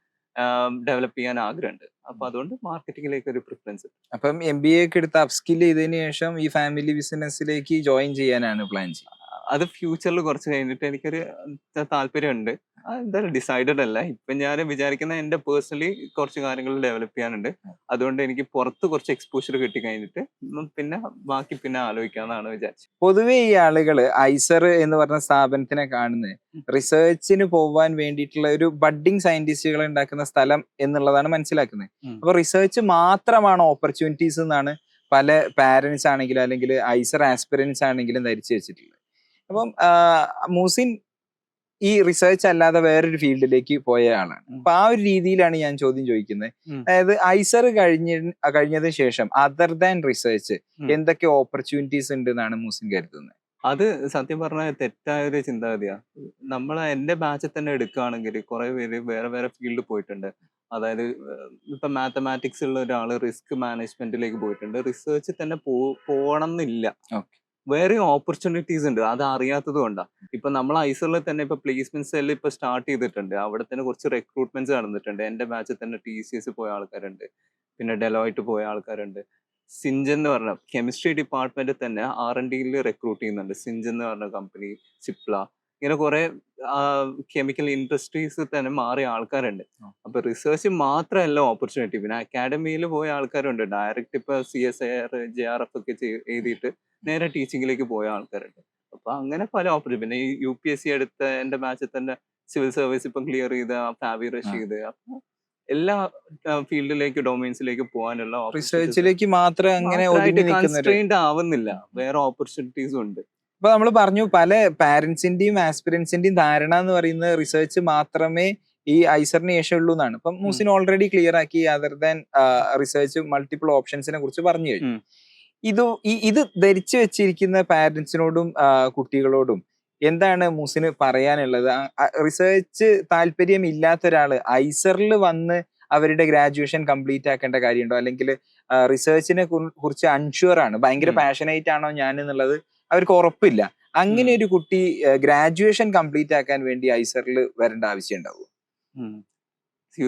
ഡെവലപ്പ് ചെയ്യാൻ ആഗ്രഹമുണ്ട്. അപ്പൊ അതുകൊണ്ട് മാർക്കറ്റിംഗിലേക്ക് ഒരു പ്രിഫറൻസ്. അപ്പം MBA ഒക്കെ എടുത്ത് അപ്സ്കിൽ ചെയ്തതിനു ശേഷം ഈ ഫാമിലി ബിസിനസ്സിലേക്ക് ജോയിൻ ചെയ്യാനാണ് പ്ലാൻ ചെയ്യുന്നത്? അത് ഫ്യൂച്ചറിൽ കുറച്ച് കഴിഞ്ഞിട്ട് എനിക്കൊരു താല്പര്യമുണ്ട്. എന്തായാലും ഡിസൈഡഡ് അല്ല. ഇപ്പൊ ഞാൻ വിചാരിക്കുന്ന എന്റെ പേഴ്സണലി കുറച്ച് കാര്യങ്ങൾ ഡെവലപ്പ് ചെയ്യാനുണ്ട്. അതുകൊണ്ട് എനിക്ക് പുറത്ത് കുറച്ച് എക്സ്പോഷർ കിട്ടി കഴിഞ്ഞിട്ട് പിന്നെ ബാക്കി പിന്നെ ആലോചിക്കാന്നാണ് വിചാരിച്ചത്. പൊതുവെ ഈ ആളുകള് ഐസർ എന്ന് പറഞ്ഞ സ്ഥാപനത്തിനെ കാണുന്നത് റിസർച്ചിന് പോവാൻ വേണ്ടിയിട്ടുള്ള ഒരു ബഡ്ഡിംഗ് സയന്റിസ്റ്റുകൾ ഉണ്ടാക്കുന്ന സ്ഥലം എന്നുള്ളതാണ് മനസ്സിലാക്കുന്നത്. അപ്പൊ റിസർച്ച് മാത്രമാണ് ഓപ്പർച്യൂണിറ്റീസ് എന്നാണ് പല പാരന്റ്സ് ആണെങ്കിലും അല്ലെങ്കിൽ ഐസർ ആസ്പിറൻസ് ആണെങ്കിലും ധരിച്ചു വെച്ചിട്ടുള്ളത്. അപ്പം മൂസിൻ ഈ റിസർച്ച് അല്ലാതെ വേറൊരു ഫീൽഡിലേക്ക് പോയ ആളാണ്. ഉം. അപ്പൊ ആ ഒരു രീതിയിലാണ് ഞാൻ ചോദ്യം ചോദിക്കുന്നത്. ഉം. അതായത് ഐസർ കഴിഞ്ഞതിന് ശേഷം അതർ ദാൻ റിസർച്ച് ഉം. എന്തൊക്കെ ഓപ്പർച്യൂണിറ്റീസ് ഉണ്ട് എന്നാണ് മൂസിൻ കരുതുന്നത്? അത് സത്യം പറഞ്ഞാൽ തെറ്റായ ഒരു ചിന്താഗതിയാ. എന്റെ ബാച്ചിൽ തന്നെ എടുക്കുകയാണെങ്കിൽ കുറെ പേര് വേറെ വേറെ ഫീൽഡിൽ പോയിട്ടുണ്ട്. അതായത് ഇപ്പൊ മാത്തമാറ്റിക്സ് ഉള്ള ഒരാള് റിസ്ക് മാനേജ്മെന്റിലേക്ക് പോയിട്ടുണ്ട്. റിസർച്ച് തന്നെ പോകണം എന്നില്ല. ഓക്കെ. വേറെ ഓപ്പർച്യൂണിറ്റീസ് ഉണ്ട്. അത് അറിയാത്തത് കൊണ്ടാ. ഇപ്പൊ നമ്മൾ ഐസറിൽ തന്നെ ഇപ്പൊ പ്ലേസ്മെന്റ് സെൽ ഇപ്പൊ സ്റ്റാർട്ട് ചെയ്തിട്ടുണ്ട്. അവിടെ തന്നെ കുറച്ച് റിക്രൂട്ട്മെന്റ്സ് നടന്നിട്ടുണ്ട്. എന്റെ ബാച്ചിൽ തന്നെ TCS പോയ ആൾക്കാരുണ്ട്, പിന്നെ ഡെലോയിറ്റ് പോയ ആൾക്കാരുണ്ട്. സിഞ്ചൻ എന്ന് പറഞ്ഞ കെമിസ്ട്രി ഡിപ്പാർട്ട്മെന്റിൽ തന്നെ R&Dയിൽ റിക്രൂട്ട് ചെയ്യുന്നുണ്ട്. സിഞ്ചൻ എന്ന് പറഞ്ഞ കമ്പനി, സിപ്ല, ഇങ്ങനെ കുറെ കെമിക്കൽ ഇൻഡസ്ട്രീസ് തന്നെ മാറിയ ആൾക്കാരുണ്ട്. അപ്പൊ റിസർച്ച് മാത്രമല്ല ഓപ്പർച്യൂണിറ്റി, പിന്നെ അക്കാഡമിയിൽ പോയ ആൾക്കാരുണ്ട്. ഡയറക്റ്റ് ഇപ്പൊ CSIR JRF ഒക്കെ എഴുതിയിട്ട് നേരെ ടീച്ചിങ്ങിലേക്ക് പോയ ആൾക്കാരുണ്ട്. അപ്പൊ അങ്ങനെ പല ഓപ്പർച്യൂണിറ്റി. പിന്നെ ഈ UPSC എടുത്ത എന്റെ ബാച്ചിൽ തന്നെ സിവിൽ സർവീസ് ഇപ്പം ക്ലിയർ ചെയ്ത ഫാബി റഷീദ്. അപ്പൊ എല്ലാ ഫീൽഡിലേക്ക് ഡൊമൈൻസിലേക്ക് പോകാനുള്ള റിസർച്ചിലേക്ക് മാത്രം അങ്ങനെ ഒതുങ്ങി നിൽക്കുന്ന കൺസ്ട്രെയിൻഡ് ആവുന്നില്ല. വേറെ ഓപ്പർച്യൂണിറ്റീസും ഉണ്ട്. ഇപ്പൊ നമ്മൾ പറഞ്ഞു പല പാരന്റ്സിന്റെയും ആസ്പിരൻസിന്റെയും ധാരണ എന്ന് പറയുന്നത് റിസർച്ച് മാത്രമേ ഈ ഐസറിന് ശേഷം ഉള്ളൂ എന്നാണ്. ഇപ്പം മൂസിൻ ഓൾറെഡി ക്ലിയർ ആക്കി അതർ ദാൻ റിസർച്ച് മൾട്ടിപ്പിൾ ഓപ്ഷൻസിനെ കുറിച്ച് പറഞ്ഞു കഴിഞ്ഞു. ഇത് ധരിച്ചു വെച്ചിരിക്കുന്ന പാരന്റ്സിനോടും കുട്ടികളോടും എന്താണ് മൂസിന് പറയാനുള്ളത്? റിസർച്ച് താല്പര്യം ഇല്ലാത്ത ഒരാള് ഐസറിൽ വന്ന് അവരുടെ ഗ്രാജുവേഷൻ കംപ്ലീറ്റ് ആക്കേണ്ട കാര്യമുണ്ടോ? അല്ലെങ്കിൽ റിസർച്ചിനെ കുറിച്ച് അൺഷുവർ ആണ്, ഭയങ്കര പാഷനേറ്റ് ആണോ ഞാൻ എന്നുള്ളത് അവർക്ക് ഉറപ്പില്ല. അങ്ങനെ ഒരു കുട്ടി ഗ്രാജുവേഷൻ കംപ്ലീറ്റ് ആക്കാൻ വേണ്ടി ഐസറിൽ വരേണ്ട ആവശ്യം ഉണ്ടാവും?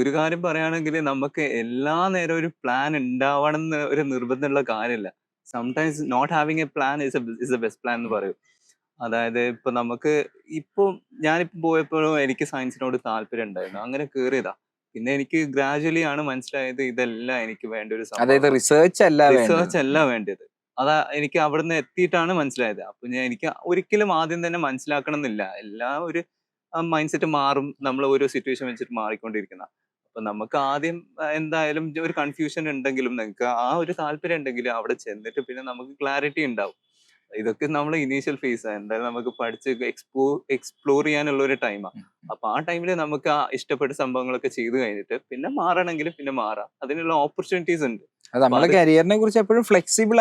ഒരു കാര്യം പറയുകയാണെങ്കിൽ നമുക്ക് എല്ലാ നേരം ഒരു പ്ലാൻ ഉണ്ടാവണം എന്ന് ഒരു നിർബന്ധമുള്ള കാര്യമില്ല. Sometimes not having a plan is a best plan എന്ന് പറയും. അതായത് ഇപ്പൊ ഞാനിപ്പോ പോയപ്പോഴും എനിക്ക് സയൻസിനോട് താല്പര്യം ഉണ്ടായിരുന്നു. അങ്ങനെ കേറിയതാ. പിന്നെ എനിക്ക് ഗ്രാജുവലി ആണ് മനസ്സിലായത് ഇതെല്ലാം എനിക്ക് വേണ്ട ഒരു അതായത് റിസർച്ച് അല്ല വേണ്ടത്. അതാ എനിക്ക് അവിടുന്ന് എത്തിയിട്ടാണ് മനസ്സിലായത്. അപ്പൊ എനിക്ക് ഒരിക്കലും ആദ്യം തന്നെ മനസ്സിലാക്കണം എന്നില്ല. എല്ലാം ഒരു മൈൻഡ് സെറ്റ് മാറും. നമ്മൾ ഓരോ സിറ്റുവേഷൻ വെച്ചിട്ട് മാറിക്കൊണ്ടിരിക്കുന്ന. അപ്പൊ നമുക്ക് ആദ്യം എന്തായാലും ഒരു കൺഫ്യൂഷൻ ഉണ്ടെങ്കിലും നിങ്ങൾക്ക് ആ ഒരു താല്പര്യം ഉണ്ടെങ്കിൽ അവിടെ ചെന്നിട്ട് പിന്നെ നമുക്ക് ക്ലാരിറ്റി ഉണ്ടാവും. ഇതൊക്കെ നമ്മളെ ഇനീഷ്യൽ ഫേസ് ആണ്. എന്തായാലും നമുക്ക് പഠിച്ച് എക്സ്പ്ലോർ ചെയ്യാനുള്ള ഒരു ടൈമാണ്. അപ്പൊ ആ ടൈമിൽ നമുക്ക് ആ ഇഷ്ടപ്പെട്ട സംഭവങ്ങളൊക്കെ ചെയ്തു കഴിഞ്ഞിട്ട് പിന്നെ മാറണമെങ്കിൽ പിന്നെ മാറാം. അതിനുള്ള ഓപ്പർച്യൂണിറ്റീസ് ഉണ്ട്. നമ്മുടെ കരിയറിനെ കുറിച്ച് എപ്പോഴും ഫ്ലെക്സിബിൾ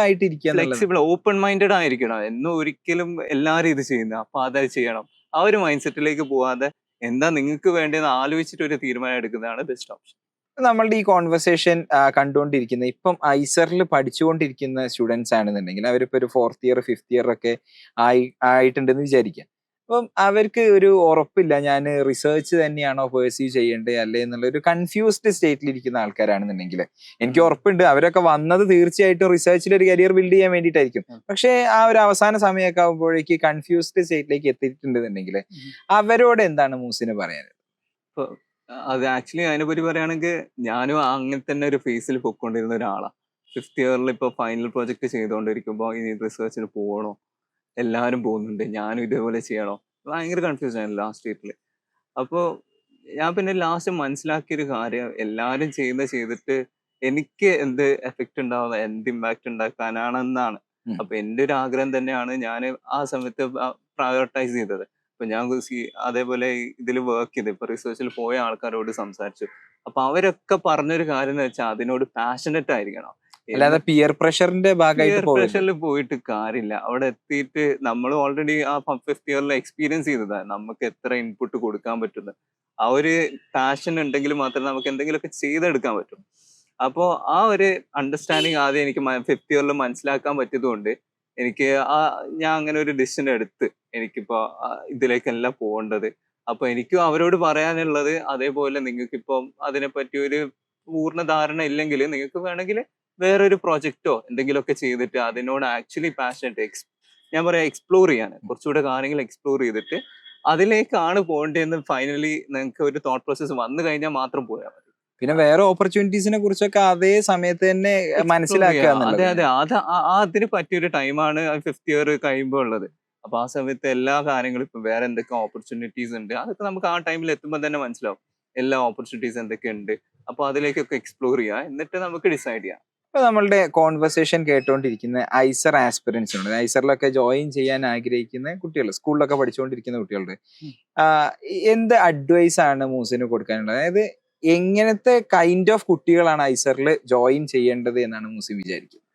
ഫ്ലെക്സിബിൾ, ഓപ്പൺ മൈൻഡഡ് ആയിരിക്കണം. എന്നും ഒരിക്കലും എല്ലാവരും ഇത് ചെയ്യുന്നത് അപ്പൊ അത് ചെയ്യണം. ആ ഒരു മൈൻഡ് സെറ്റിലേക്ക് പോവാതെ എന്താ നിങ്ങൾക്ക് വേണ്ടതെന്ന് ആലോചിച്ചിട്ട് ഒരു തീരുമാനം എടുക്കുന്നതാണ് ബെസ്റ്റ് ഓപ്ഷൻ. നമ്മളുടെ ഈ കോൺവെർസേഷൻ കണ്ടുകൊണ്ടിരിക്കുന്ന ഇപ്പം ഐസറിൽ പഠിച്ചുകൊണ്ടിരിക്കുന്ന സ്റ്റുഡൻസ് ആണെന്നുണ്ടെങ്കിൽ അവരിപ്പോ ഒരു 4th ഇയർ 5th ഇയർ ഒക്കെ ആയിട്ടുണ്ടെന്ന് വിചാരിക്കാം. അപ്പം അവർക്ക് ഒരു ഉറപ്പില്ല, ഞാൻ റിസർച്ച് തന്നെയാണോ പേഴ്സ്യൂ ചെയ്യേണ്ടത് അല്ലേ എന്നുള്ള ഒരു കൺഫ്യൂസ്ഡ് സ്റ്റേറ്റിലിരിക്കുന്ന ആൾക്കാരാണെന്നുണ്ടെങ്കിൽ എനിക്ക് ഉറപ്പുണ്ട് അവരൊക്കെ വന്നത് തീർച്ചയായിട്ടും റിസർച്ചിൽ ഒരു കരിയർ ബിൽഡ് ചെയ്യാൻ വേണ്ടിയിട്ടായിരിക്കും. പക്ഷേ ആ ഒരു അവസാന സമയമൊക്കെ ആകുമ്പോഴേക്ക് കൺഫ്യൂസ്ഡ് സ്റ്റേറ്റിലേക്ക് എത്തിയിട്ടുണ്ടെന്നുണ്ടെങ്കിൽ അവരോട് എന്താണ് മൂസിന് പറയാനുള്ളത്? അത് ആക്ച്വലി അതിനെപ്പറ്റി പറയുകയാണെങ്കിൽ ഞാനും അങ്ങനെ തന്നെ ഒരു ഫേസിൽ പൊയ്ക്കൊണ്ടിരുന്ന ഒരാളാണ്. 5th ഇയറിൽ ഇപ്പോൾ ഫൈനൽ പ്രോജക്റ്റ് ചെയ്തുകൊണ്ടിരിക്കുമ്പോൾ ഇനി റിസർച്ചിന് പോകണോ, എല്ലാവരും പോകുന്നുണ്ട്, ഞാനും ഇതേപോലെ ചെയ്യണോ, ഭയങ്കര കൺഫ്യൂഷൻ ആയിരുന്നു ലാസ്റ്റ് ഇയറിൽ. അപ്പോൾ ഞാൻ പിന്നെ ലാസ്റ്റ് മനസ്സിലാക്കിയൊരു കാര്യം, എല്ലാവരും ചെയ്തിട്ട് എനിക്ക് എന്ത് എഫക്റ്റ് ഉണ്ടാവുക, എന്ത് ഇമ്പാക്ട് ഉണ്ടാക്കാനാണെന്നാണ്. അപ്പൊ എൻ്റെ ഒരു ആഗ്രഹം തന്നെയാണ് ഞാൻ ആ സമയത്ത് പ്രയോറിറ്റൈസ് ചെയ്തത്. ഇപ്പൊ ഞാൻ അതേപോലെ ഇതിൽ വർക്ക് ചെയ്ത് ഇപ്പൊ റിസർച്ചിൽ പോയ ആൾക്കാരോട് സംസാരിച്ചു. അപ്പൊ അവരൊക്കെ പറഞ്ഞൊരു കാര്യം എന്ന് വെച്ചാൽ അതിനോട് പാഷനറ്റ് ആയിരിക്കണം. അല്ലാതെ പിയർ പ്രഷറിന്റെ ഭാഗമായിട്ട് പ്രഷറിൽ പോയിട്ട് കാര്യമില്ല. അവിടെ എത്തിയിട്ട് നമ്മൾ ഓൾറെഡി ആ 5th ഇയറിൽ എക്സ്പീരിയൻസ് ചെയ്തതാണ് നമുക്ക് എത്ര ഇൻപുട്ട് കൊടുക്കാൻ പറ്റുന്നത്. ആ ഒരു പാഷൻ ഉണ്ടെങ്കിൽ മാത്രമേ നമുക്ക് എന്തെങ്കിലുമൊക്കെ ചെയ്തെടുക്കാൻ പറ്റും. അപ്പോൾ ആ ഒരു അണ്ടർസ്റ്റാൻഡിങ് ആദ്യം എനിക്ക് 5th ഇയറിൽ മനസ്സിലാക്കാൻ പറ്റിയതുകൊണ്ട് എനിക്ക് ഞാൻ അങ്ങനെ ഒരു ഡിസിഷൻ എടുത്ത് എനിക്കിപ്പോ ഇതിലേക്കല്ല പോകേണ്ടത്. അപ്പൊ എനിക്കും അവരോട് പറയാനുള്ളത് അതേപോലെ നിങ്ങൾക്കിപ്പം അതിനെപ്പറ്റി ഒരു പൂർണ്ണ ധാരണ ഇല്ലെങ്കിൽ നിങ്ങൾക്ക് വേണമെങ്കിൽ വേറൊരു പ്രൊജക്റ്റോ എന്തെങ്കിലുമൊക്കെ ചെയ്തിട്ട് അതിനോട് ആക്ച്വലി പാഷനറ്റ് ഞാൻ പറയാം എക്സ്പ്ലോർ ചെയ്യാൻ കുറച്ചുകൂടെ കാര്യങ്ങൾ എക്സ്പ്ലോർ ചെയ്തിട്ട് അതിലേക്കാണ് പോകേണ്ടതെന്ന് ഫൈനലി നിങ്ങൾക്ക് ഒരു തോട്ട് പ്രോസസ് വന്നു കഴിഞ്ഞാൽ മാത്രം പോയാൽ മതി. പിന്നെ വേറെ ഓപ്പർച്യൂണിറ്റീസിനെ കുറിച്ചൊക്കെ അതേ സമയത്ത് തന്നെ മനസ്സിലാക്കുക. അതെ അത് അതിന് പറ്റിയൊരു ടൈമാണ് 5th ഇയർ കഴിയുമ്പോൾ ഉള്ളത്. അപ്പൊ ആ സമയത്ത് എല്ലാ കാര്യങ്ങളും ഇപ്പൊ വേറെ എന്തൊക്കെ ഓപ്പർച്യൂണിറ്റീസ് ഉണ്ട് അതൊക്കെ നമുക്ക് ആ ടൈമിൽ എത്തുമ്പോൾ തന്നെ മനസ്സിലാവും. എല്ലാ ഓപ്പർച്യൂണിറ്റീസ് എന്തൊക്കെ ഉണ്ട്. അപ്പൊ അതിലേക്കൊക്കെ എക്സ്പ്ലോർ ചെയ്യാം, എന്നിട്ട് നമുക്ക് ഡിസൈഡ് ചെയ്യാം. ഇപ്പൊ നമ്മളുടെ കോൺവെർസേഷൻ കേട്ടുകൊണ്ടിരിക്കുന്ന ഐസർ ആസ്പിറൻസിനുണ്ട്, ഐസറിലൊക്കെ ജോയിൻ ചെയ്യാൻ ആഗ്രഹിക്കുന്ന കുട്ടികൾ, സ്കൂളിലൊക്കെ പഠിച്ചുകൊണ്ടിരിക്കുന്ന കുട്ടികളുണ്ട്. എന്ത് അഡ്വൈസ് ആണ് മൂസിന് കൊടുക്കാനുള്ളത്? അതായത് എങ്ങനത്തെ കൈൻഡ് ഓഫ് കുട്ടികളാണ് ഐസറിൽ ജോയിൻ ചെയ്യേണ്ടത് എന്നാണ് മൂസി വിചാരിക്കുന്നത്?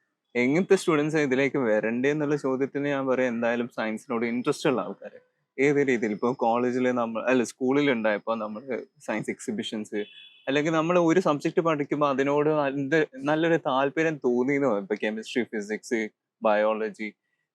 എങ്ങനത്തെ സ്റ്റുഡൻസ് ഇതിലേക്ക് വരണ്ടേ എന്നുള്ള ചോദ്യത്തിന് ഞാൻ പറയാം, എന്തായാലും സയൻസിനോട് ഇൻട്രസ്റ്റ് ഉള്ള ആൾക്കാർ. ഏത് രീതിയിൽ ഇപ്പോൾ കോളേജിൽ നമ്മൾ അല്ല സ്കൂളിൽ ഉണ്ടായപ്പോൾ നമ്മൾ സയൻസ് എക്സിബിഷൻസ് അല്ലെങ്കിൽ നമ്മൾ ഒരു സബ്ജക്ട് പഠിക്കുമ്പോൾ അതിനോട് നല്ലൊരു താല്പര്യം തോന്നിയെന്ന് പറയും. ഇപ്പൊ കെമിസ്ട്രി, ഫിസിക്സ്, ബയോളജി,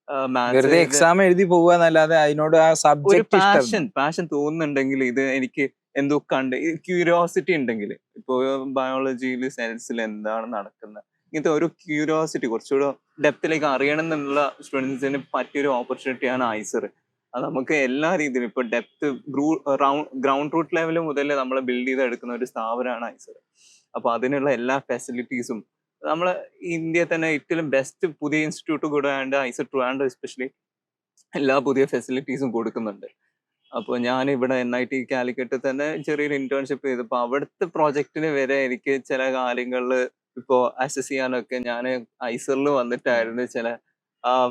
വെറുതെ മാത്സ്, എക്സാം എഴുതി പോവുക എന്നല്ലാതെ അതിനോട് ആ ഒരു സബ്ജക്ട് പാഷൻ തോന്നുന്നുണ്ടെങ്കിൽ, ഇത് എനിക്ക് എന്തോ കണ്ട് ക്യൂരിയോസിറ്റി ഉണ്ടെങ്കിൽ, ഇപ്പോൾ ബയോളജിയിൽ സയൻസിൽ എന്താണ് നടക്കുന്നത്, ഇങ്ങനത്തെ ഒരു ക്യൂരിയോസിറ്റി കുറച്ചുകൂടെ ഡെപ്തിലേക്ക് അറിയണം എന്നുള്ള സ്റ്റുഡൻസിന് പറ്റിയൊരു ഓപ്പർച്യൂണിറ്റിയാണ് ഐസർ. അത് നമുക്ക് എല്ലാ രീതിയിലും ഇപ്പൊ ഡെപ്ത് ഗ്രൗണ്ട് റൂട്ട് ലെവൽ മുതൽ നമ്മൾ ബിൽഡ് ചെയ്തെടുക്കുന്ന ഒരു സ്ഥാപനമാണ് ഐസർ. അപ്പൊ അതിനുള്ള എല്ലാ ഫെസിലിറ്റീസും നമ്മള് ഇന്ത്യയിൽ തന്നെ ഏറ്റവും ബെസ്റ്റ് പുതിയ ഇൻസ്റ്റിറ്റ്യൂട്ട് കൂടെ ആയതുകൊണ്ട് ഐസർ ട്രിവാൻഡ്രം എസ്പെഷ്യലി എല്ലാ പുതിയ ഫെസിലിറ്റീസും കൊടുക്കുന്നുണ്ട്. അപ്പോൾ ഞാൻ ഇവിടെ NIT കാലിക്കറ്റ് തന്നെ ചെറിയൊരു ഇന്റേൺഷിപ്പ് ചെയ്തപ്പോൾ അവിടുത്തെ പ്രോജക്റ്റിന് വരെ എനിക്ക് ചില കാര്യങ്ങളിൽ ഇപ്പോൾ അസസ് ചെയ്യാനൊക്കെ ഞാൻ ഐസറിൽ വന്നിട്ടായിരുന്നു ചില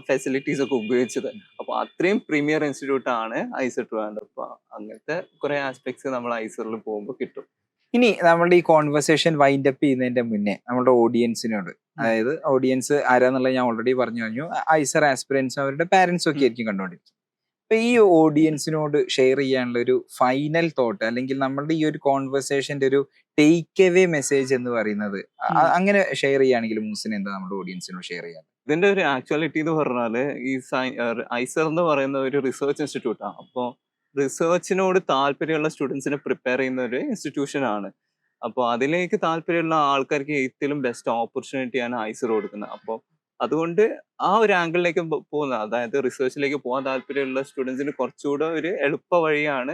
ഫെസിലിറ്റീസ് ഒക്കെ ഉപയോഗിച്ചത്. അപ്പോൾ അത്രയും പ്രീമിയർ ഇൻസ്റ്റിറ്റ്യൂട്ട് ആണ് ഐസർ ട്രിവാൻഡ്രം. അപ്പോൾ അങ്ങനത്തെ കുറെ ആസ്പെക്ട്സ് നമ്മൾ ഐസറിൽ പോകുമ്പോൾ കിട്ടും. ഇനി നമ്മളുടെ ഈ കോൺവെർസേഷൻ വൈൻഡ് അപ്പ് ചെയ്യുന്നതിന്റെ മുന്നേ നമ്മുടെ ഓഡിയൻസിനോട്, അതായത് ഓഡിയൻസ് ആരാന്നുള്ളത് ഞാൻ ഓൾറെഡി പറഞ്ഞു കഴിഞ്ഞു, ഐസർ ആസ്പിറൻസ് അവരുടെ പാരന്റ്സ് ഒക്കെ ആയിരിക്കും കണ്ടുകൊണ്ടിരിക്കും. അപ്പൊ ഈ ഓഡിയൻസിനോട് ഷെയർ ചെയ്യാനുള്ള ഒരു ഫൈനൽ തോട്ട്, അല്ലെങ്കിൽ നമ്മളുടെ ഈ ഒരു കോൺവെർസേഷന്റെ ഒരു ടേക്ക് അവേ മെസ്സേജ് എന്ന് പറയുന്നത് അങ്ങനെ ഷെയർ ചെയ്യുകയാണെങ്കിൽ മൂസിന് എന്താ നമ്മുടെ ഓഡിയൻസിനോട് ഷെയർ ചെയ്യാൻ? ഇതിന്റെ ഒരു ആക്ച്വാലിറ്റി എന്ന് പറഞ്ഞാല് ഈ ഐസർ എന്ന് പറയുന്ന ഒരു റിസർച്ച് ഇൻസ്റ്റിറ്റ്യൂട്ടാണ്. അപ്പോൾ റിസർച്ചിനോട് താല്പര്യമുള്ള സ്റ്റുഡൻസിനെ പ്രിപ്പയർ ചെയ്യുന്ന ഒരു ഇൻസ്റ്റിറ്റ്യൂഷൻ ആണ്. അപ്പോൾ അതിലേക്ക് താല്പര്യമുള്ള ആൾക്കാർക്ക് ഏറ്റവും ബെസ്റ്റ് ഓപ്പർച്യൂണിറ്റിയാണ് ഐസർ കൊടുക്കുന്നത്. അപ്പോൾ അതുകൊണ്ട് ആ ഒരു ആംഗിളിലേക്ക് പോകുന്നത്, അതായത് റിസർച്ചിലേക്ക് പോകാൻ താല്പര്യമുള്ള സ്റ്റുഡൻസിന് കുറച്ചുകൂടെ ഒരു എളുപ്പ വഴിയാണ്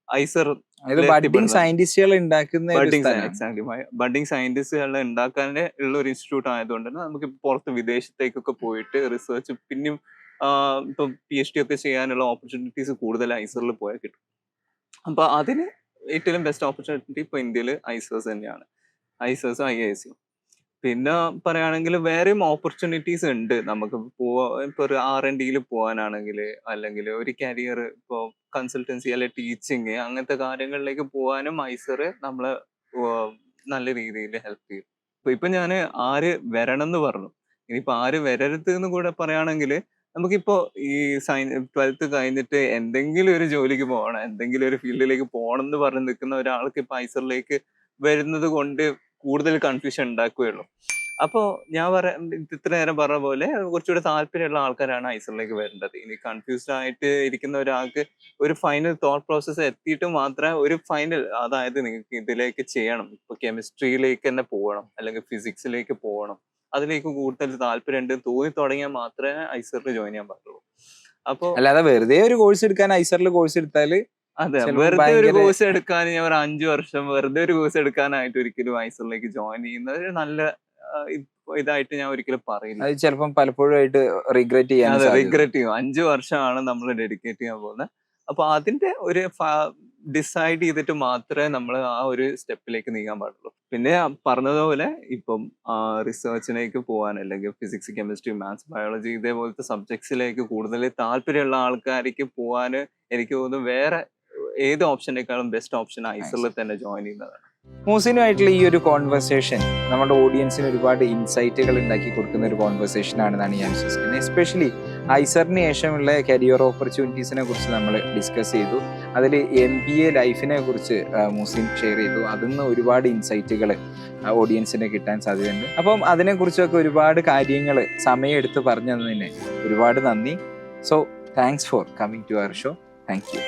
ഐസർ. ബഡ്ഡിംഗ് സയന്റിസ്റ്റുകൾ ഉണ്ടാക്കുന്ന ബഡ്ഡിംഗ് സയന്റിസ്റ്റുകളെ ഉണ്ടാക്കാൻ ഉള്ള ഒരു ഇൻസ്റ്റിറ്റ്യൂട്ട് ആയതുകൊണ്ട് തന്നെ നമുക്ക് പുറത്ത് വിദേശത്തേക്കൊക്കെ പോയിട്ട് റിസർച്ച് പിന്നെയും ഇപ്പൊ PhD ഒക്കെ ചെയ്യാനുള്ള ഓപ്പർച്യൂണിറ്റീസ് കൂടുതൽ ഐസറിൽ പോയാൽ കിട്ടും. അപ്പൊ അതിന് ഏറ്റവും ബെസ്റ്റ് ഓപ്പർച്യൂണിറ്റി ഇപ്പൊ ഇന്ത്യയിൽ ഐസേഴ്സ് തന്നെയാണ്, ഐസേഴ്സും IISc. പിന്നെ പറയുകയാണെങ്കിൽ വേറെയും ഓപ്പർച്യൂണിറ്റീസ് ഉണ്ട് നമുക്ക് ഇപ്പൊ ഒരു R&Dയിൽ പോകാനാണെങ്കിൽ, അല്ലെങ്കിൽ ഒരു കരിയർ ഇപ്പോൾ കൺസൾട്ടൻസി അല്ലെ ടീച്ചിങ് അങ്ങനത്തെ കാര്യങ്ങളിലേക്ക് പോകാനും ഐസർ നമ്മളെ നല്ല രീതിയിൽ ഹെൽപ്പ് ചെയ്യും. ഇപ്പൊ ഞാൻ ആര് വരണം എന്ന് പറഞ്ഞു, ഇനിയിപ്പോ ആര് വരരുത് എന്ന് കൂടെ പറയുകയാണെങ്കിൽ, നമുക്കിപ്പോ ഈ 12th കഴിഞ്ഞിട്ട് എന്തെങ്കിലും ഒരു ജോലിക്ക് പോകണം, എന്തെങ്കിലും ഒരു ഫീൽഡിലേക്ക് പോകണം എന്ന് പറഞ്ഞ് നിൽക്കുന്ന ഒരാൾക്ക് ഇപ്പൊ ഐസറിലേക്ക് വരുന്നത് കൊണ്ട് കൂടുതൽ കൺഫ്യൂഷൻ ഉണ്ടാക്കുകയുള്ളൂ. അപ്പോൾ ഞാൻ ഇത്ര നേരം പറഞ്ഞ പോലെ കുറച്ചുകൂടെ താല്പര്യമുള്ള ആൾക്കാരാണ് ഐസറിലേക്ക് വരേണ്ടത്. ഇനി കൺഫ്യൂസ്ഡ് ആയിട്ട് ഇരിക്കുന്ന ഒരാൾക്ക് ഒരു ഫൈനൽ തോട്ട് പ്രോസസ്സ് എത്തിയിട്ട് മാത്രമേ ഒരു ഫൈനൽ, അതായത് നിങ്ങൾക്ക് ഇതിലേക്ക് ചെയ്യണം, ഇപ്പൊ കെമിസ്ട്രിയിലേക്ക് തന്നെ പോകണം അല്ലെങ്കിൽ ഫിസിക്സിലേക്ക് പോകണം, അതിലേക്ക് കൂടുതൽ താല്പര്യം ഉണ്ട് തോന്നി തുടങ്ങിയാൽ മാത്രമേ ഐസറിൽ ജോയിൻ ചെയ്യാൻ പറ്റുള്ളൂ. അപ്പൊ അല്ലാതെ വെറുതെ ഒരു കോഴ്സ് എടുക്കാൻ ഐസറിൽ കോഴ്സ് എടുത്താല്, അതെ, വെറുതെ ഒരു കോഴ്സ് എടുക്കാൻ ഞാൻ ഒരു 5 വർഷം വെറുതെ ഒരു കോഴ്സ് എടുക്കാനായിട്ട് ഒരിക്കലും ഐസറിലേക്ക് ജോയിൻ ചെയ്യുന്നത് ഒരു നല്ല ഇതായിട്ട് ഞാൻ ഒരിക്കലും പറയില്ല. അത് ചിലപ്പം പലപ്പോഴും ആയിട്ട് റിഗ്രറ്റ് ചെയ്യാൻ, അതെ, റിഗ്രറ്റ് ചെയ്യും. 5 വർഷമാണ് നമ്മൾ ഡെഡിക്കേറ്റ് ചെയ്യാൻ പോകുന്നത്. അപ്പൊ അതിന്റെ ഒരു ഡിസൈഡ് ചെയ്തിട്ട് മാത്രമേ നമ്മൾ ആ ഒരു സ്റ്റെപ്പിലേക്ക് നീങ്ങാൻ പാടുള്ളൂ. പിന്നെ പറഞ്ഞതുപോലെ ഇപ്പം റിസർച്ചിലേക്ക് പോകാൻ, അല്ലെങ്കിൽ ഫിസിക്സ്, കെമിസ്ട്രി, മാത്സ്, ബയോളജി ഇതേപോലത്തെ സബ്ജക്ട്സിലേക്ക് കൂടുതൽ താല്പര്യമുള്ള ആൾക്കാർക്ക് പോകാൻ എനിക്ക് തോന്നുന്നു വേറെ ഏത് ഓപ്ഷനേക്കാളും ബെസ്റ്റ് ഓപ്ഷൻ ഐസറിൽ തന്നെ ജോയിൻ ചെയ്യുന്നതാണ്. മൂസിനുമായിട്ടുള്ള ഈ ഒരു കോൺവെർസേഷൻ നമ്മുടെ ഓഡിയൻസിന് ഒരുപാട് ഇൻസൈറ്റുകൾ ഉണ്ടാക്കി കൊടുക്കുന്ന ഒരു കോൺവെർസേഷൻ ആണെന്നാണ് ഞാൻ വിശ്വസിക്കുന്നത്. എസ്പെഷ്യലി ഐസറിന് ശേഷമുള്ള കരിയർ ഓപ്പർച്യൂണിറ്റീസിനെ കുറിച്ച് നമ്മൾ ഡിസ്കസ് ചെയ്തു. അതിൽ MBA ലൈഫിനെ കുറിച്ച് മൂസിൻ ഷെയർ ചെയ്തു. അതിൽ നിന്ന് ഒരുപാട് ഇൻസൈറ്റുകൾ ഓഡിയൻസിന് കിട്ടാൻ സാധ്യതയുണ്ട്. അപ്പം അതിനെക്കുറിച്ചൊക്കെ ഒരുപാട് കാര്യങ്ങൾ സമയമെടുത്ത് പറഞ്ഞു തന്നതിന് ഒരുപാട് നന്ദി. So thanks for coming to our show. Thank U.